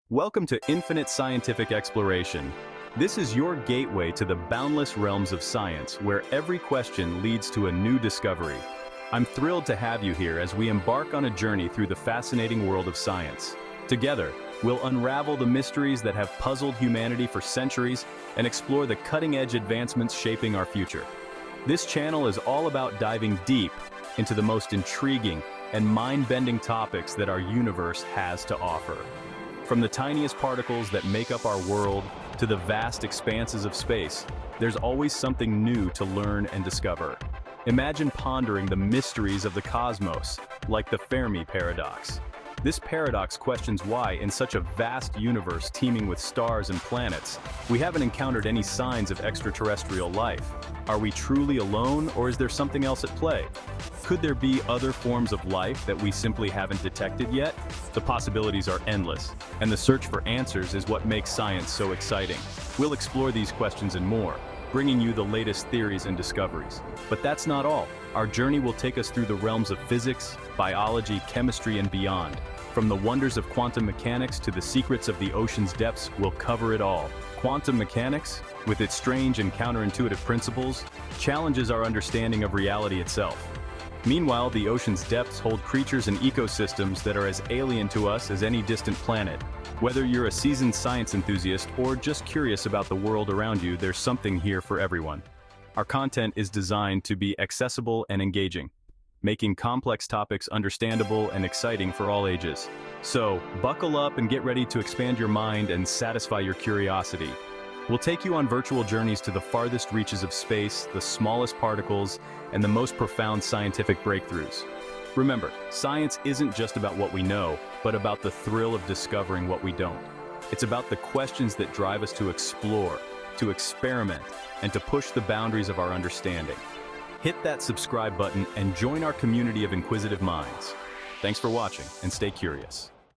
Welcome to Infinite Scientific Exploration. This is your gateway to the boundless realms of science, where every question leads to a new discovery. I'm thrilled to have you here as we embark on a journey through the fascinating world of science. Together, we'll unravel the mysteries that have puzzled humanity for centuries and explore the cutting-edge advancements shaping our future. This channel is all about diving deep into the most intriguing and mind-bending topics that our universe has to offer. From the tiniest particles that make up our world to the vast expanses of space, there's always something new to learn and discover. Imagine pondering the mysteries of the cosmos, like the Fermi paradox. This paradox questions why, in such a vast universe teeming with stars and planets, we haven't encountered any signs of extraterrestrial life. Are we truly alone, or is there something else at play? Could there be other forms of life that we simply haven't detected yet? The possibilities are endless, and the search for answers is what makes science so exciting. We'll explore these questions and more, bringing you the latest theories and discoveries. But that's not all. Our journey will take us through the realms of physics, biology, chemistry, and beyond. From the wonders of quantum mechanics to the secrets of the ocean's depths, we'll cover it all. Quantum mechanics, with its strange and counterintuitive principles, challenges our understanding of reality itself. Meanwhile, the ocean's depths hold creatures and ecosystems that are as alien to us as any distant planet. Whether you're a seasoned science enthusiast or just curious about the world around you, there's something here for everyone. Our content is designed to be accessible and engaging, making complex topics understandable and exciting for all ages. So, buckle up and get ready to expand your mind and satisfy your curiosity. We'll take you on virtual journeys to the farthest reaches of space, the smallest particles, and the most profound scientific breakthroughs. Remember, science isn't just about what we know, but about the thrill of discovering what we don't. It's about the questions that drive us to explore, to experiment, and to push the boundaries of our understanding. Hit that subscribe button and join our community of inquisitive minds. Thanks for watching, and stay curious.